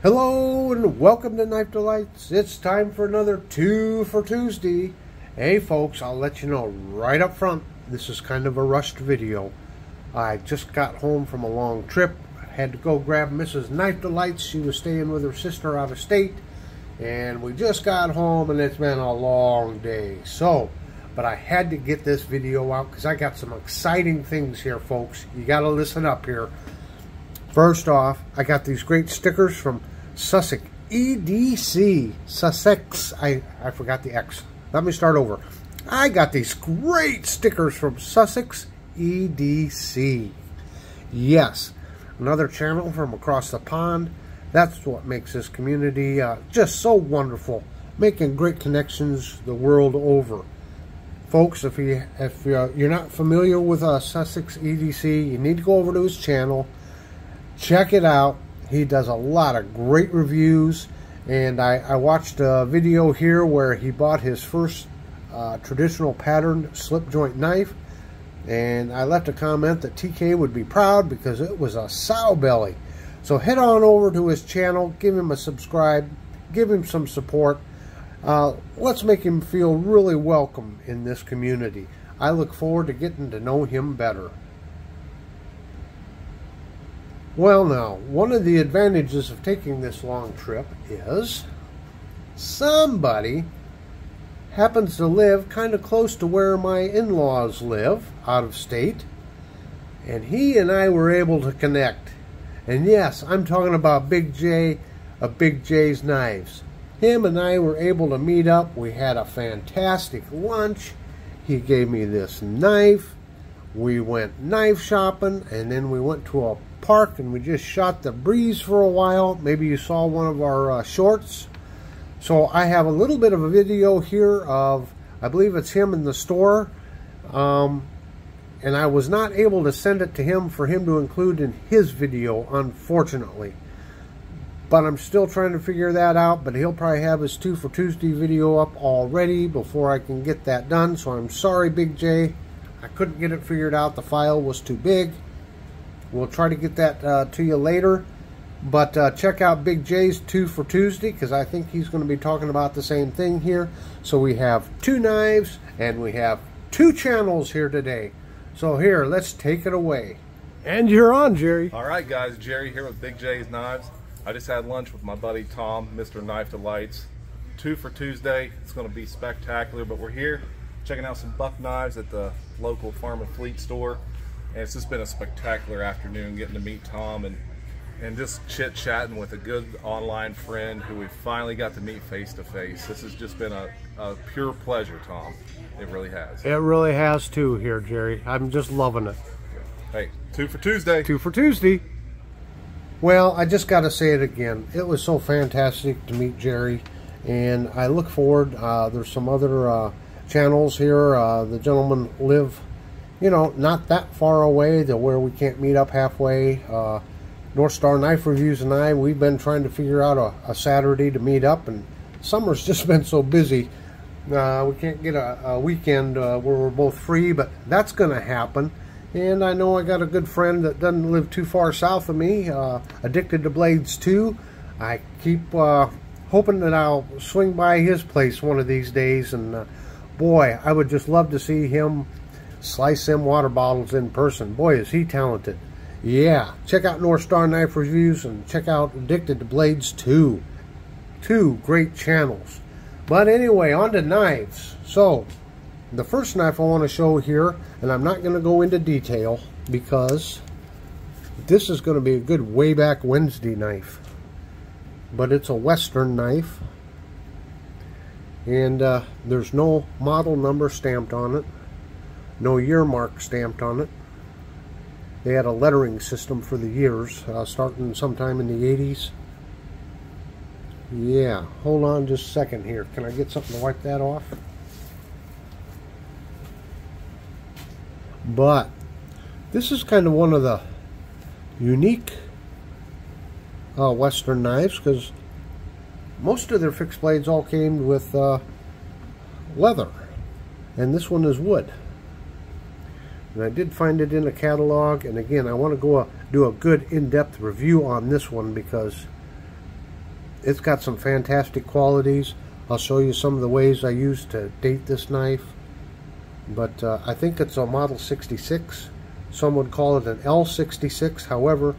Hello and welcome to Knife Delights. It's time for another 2 for Tuesday. Hey folks, I'll let you know right up front, this is kind of a rushed video. I just got home from a long trip. Had to go grab Mrs. Knife Delights. She was staying with her sister out of state. And we just got home and it's been a long day. But I had to get this video out because I got some exciting things here, folks. You got to listen up here. First off, I got these great stickers from SussexEDC. Sussex, I forgot the X. Let me start over. I got these great stickers from SussexEDC. Yes, another channel from across the pond. That's what makes this community just so wonderful. Making great connections the world over. Folks, if you're not familiar with SussexEDC, you need to go over to his channel. Check it out. He does a lot of great reviews, and I watched a video here where he bought his first traditional patterned slip joint knife, and I left a comment that TK would be proud because it was a sow belly. So head on over to his channel, give him a subscribe, give him some support. Let's make him feel really welcome in this community. I look forward to getting to know him better. Well now, one of the advantages of taking this long trip is somebody happens to live kind of close to where my in-laws live, out of state, and he and I were able to connect. And yes, I'm talking about Big J of Big J's Knives. Him and I were able to meet up. We had a fantastic lunch. He gave me this knife. We went knife shopping, and then we went to a park and we just shot the breeze for a while. Maybe you saw one of our shorts. So I have a little bit of a video here of, I believe it's him in the store, and I was not able to send it to him for him to include in his video, unfortunately, but I'm still trying to figure that out. But he'll probably have his 2 for Tuesday video up already before I can get that done. So I'm sorry, Big J, I couldn't get it figured out. The file was too big. We'll try to get that to you later. But check out Big J's 2 for Tuesday, because I think he's going to be talking about the same thing here. So we have 2 knives and we have 2 channels here today. So here, let's take it away. And you're on, Jerry. All right, guys. Jerry here with Big J's Knives. I just had lunch with my buddy Tom, Mr. Knife Delights. 2 for Tuesday. It's going to be spectacular, but we're here checking out some buck knives at the local Farm and Fleet store. And it's just been a spectacular afternoon getting to meet Tom and just chit-chatting with a good online friend who we finally got to meet face-to-face. This has just been a pure pleasure, Tom. It really has. It really has too here, Jerry. I'm just loving it. Hey, 2 for Tuesday. 2 for Tuesday. Well, I just got to say it again. It was so fantastic to meet Jerry, and I look forward. There's some other channels here. The gentlemen live, you know, not that far away to where we can't meet up halfway. North Star Knife Reviews and we've been trying to figure out a Saturday to meet up, and summer's just been so busy. We can't get a weekend where we're both free, but that's going to happen. And I know I got a good friend that doesn't live too far south of me, Addicted to Blades 2. I keep hoping that I'll swing by his place one of these days, and boy, I would just love to see him slice them water bottles in person. Boy, is he talented. Yeah, check out North Star Knife Reviews and check out Addicted to Blades 2. 2 great channels. But anyway, on to knives. So, the first knife I want to show here, and I'm not going to go into detail because this is going to be a good way back Wednesday knife. But it's a Western knife. And there's no model number stamped on it. No year mark stamped on it. They had a lettering system for the years, starting sometime in the 80s. Yeah, hold on just a second here. Can I get something to wipe that off? But this is kind of one of the unique Western knives, because most of their fixed blades all came with leather, and this one is wood. And I did find it in a catalog, and again, I want to go do a good in-depth review on this one because it's got some fantastic qualities. I'll show you some of the ways I use to date this knife. But I think it's a model 66. Some would call it an L66. However,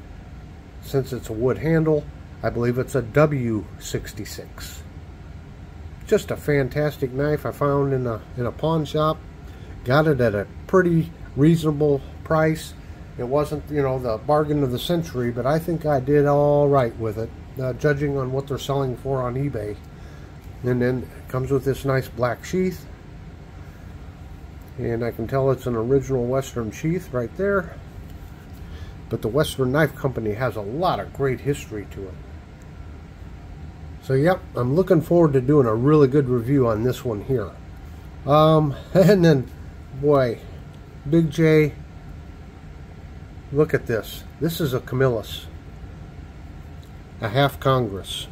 since it's a wood handle, I believe it's a W66. Just a fantastic knife I found in a pawn shop. Got it at a pretty reasonable price. It wasn't, you know, the bargain of the century, but I think I did all right with it, judging on what they're selling for on eBay. And then it comes with this nice black sheath. And I can tell it's an original Western sheath right there. But the Western Knife Company has a lot of great history to it. So yep, I'm looking forward to doing a really good review on this one here. And then, boy, Big J, look at this. This is a Camillus, a half Congress.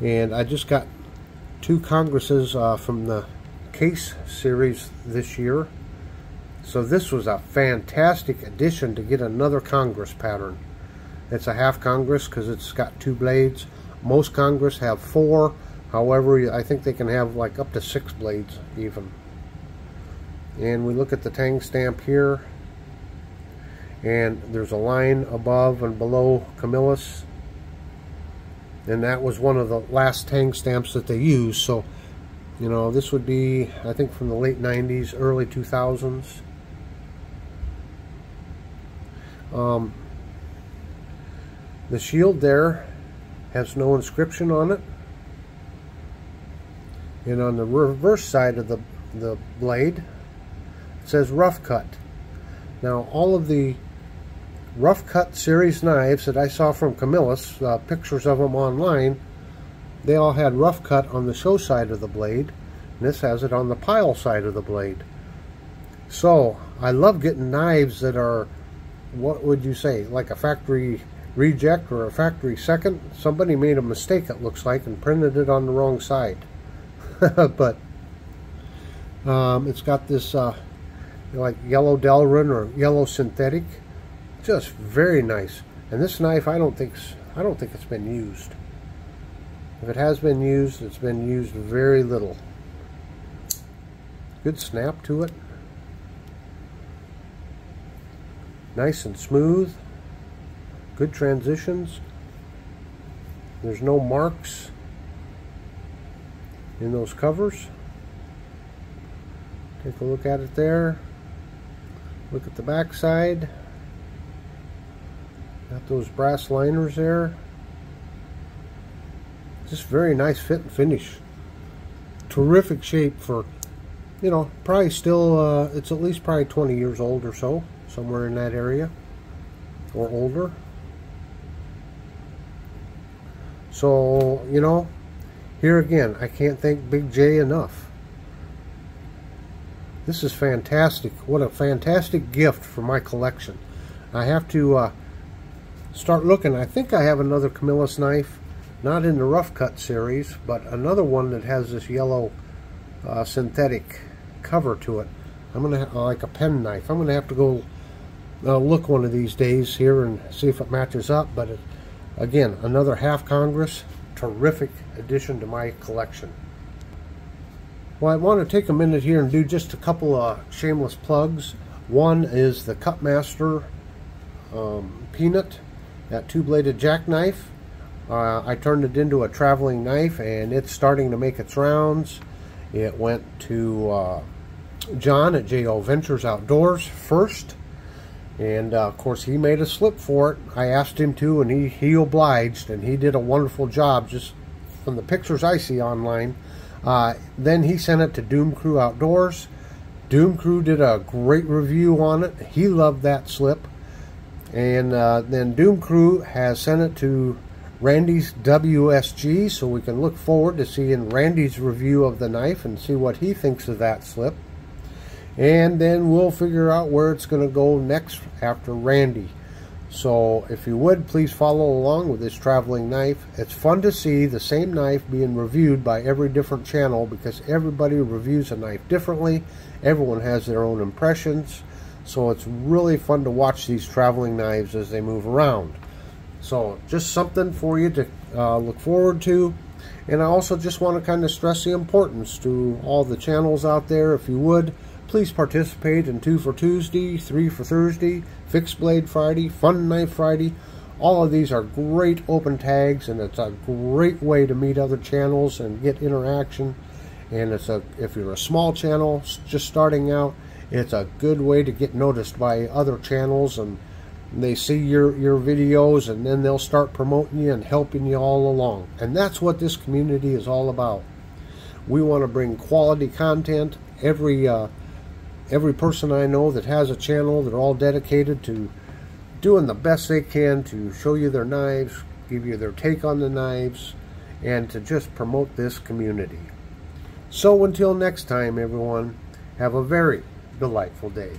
And I just got 2 Congresses from the Case series this year. So this was a fantastic addition to get another Congress pattern. It's a half Congress because it's got 2 blades. Most Congress have 4. However, I think they can have like up to 6 blades even. And we look at the tang stamp here. And there's a line above and below Camillus. And that was one of the last tang stamps that they used. So, you know, this would be, I think, from the late 90s, early 2000s. The shield there has no inscription on it. And on the reverse side of the blade, it says rough cut. Now, all of the rough cut series knives that I saw from Camillus, pictures of them online, they all had rough cut on the show side of the blade, and this has it on the pile side of the blade. So I love getting knives that are, what would you say, like a factory reject or a factory second. Somebody made a mistake, it looks like, and printed it on the wrong side. But it's got this like yellow Delrin or yellow synthetic, just very nice. And this knife, I don't think it's been used. If it has been used, it's been used very little. Good snap to it. Nice and smooth. Good transitions. There's no marks in those covers. Take a look at it there. Look at the back side. Got those brass liners there. Just very nice fit and finish. Terrific shape for, you know, probably still, it's at least probably 20 years old or so, somewhere in that area, or older. So, you know, here again, I can't thank Big J enough. This is fantastic. What a fantastic gift for my collection. I have to start looking. I think I have another Camillus knife, not in the rough cut series, but another one that has this yellow synthetic cover to it. I'm gonna like a pen knife. I'm gonna have to go look one of these days here and see if it matches up. But again, another half Congress, terrific addition to my collection. Well, I want to take a minute here and do just a couple of shameless plugs. One is the Cutmaster Peanut, that 2-bladed jackknife. I turned it into a traveling knife, and it's starting to make its rounds. It went to John at J.O. Ventures Outdoors first, and of course he made a slip for it. I asked him to, and he obliged, and he did a wonderful job just from the pictures I see online. Then he sent it to Doom Crew Outdoors. Doom Crew did a great review on it. He loved that slip. And then Doom Crew has sent it to Randy's WSG, so we can look forward to seeing Randy's review of the knife and see what he thinks of that slip. And then we'll figure out where it's going to go next after Randy. So if you would, please follow along with this traveling knife. It's fun to see the same knife being reviewed by every different channel, because everybody reviews a knife differently. Everyone has their own impressions. So it's really fun to watch these traveling knives as they move around. So just something for you to look forward to. And I also just want to kind of stress the importance to all the channels out there. If you would, please participate in 2 for Tuesday, 3 for Thursday, Fixed Blade Friday, Fun Knife Friday. All of these are great open tags, and it's a great way to meet other channels and get interaction. And if you're a small channel just starting out, it's a good way to get noticed by other channels, and they see your videos, and then they'll start promoting you and helping you all along. And that's what this community is all about. We want to bring quality content. Every person I know that has a channel, they're all dedicated to doing the best they can to show you their knives, give you their take on the knives, and to just promote this community. So until next time, everyone, have a very delightful day.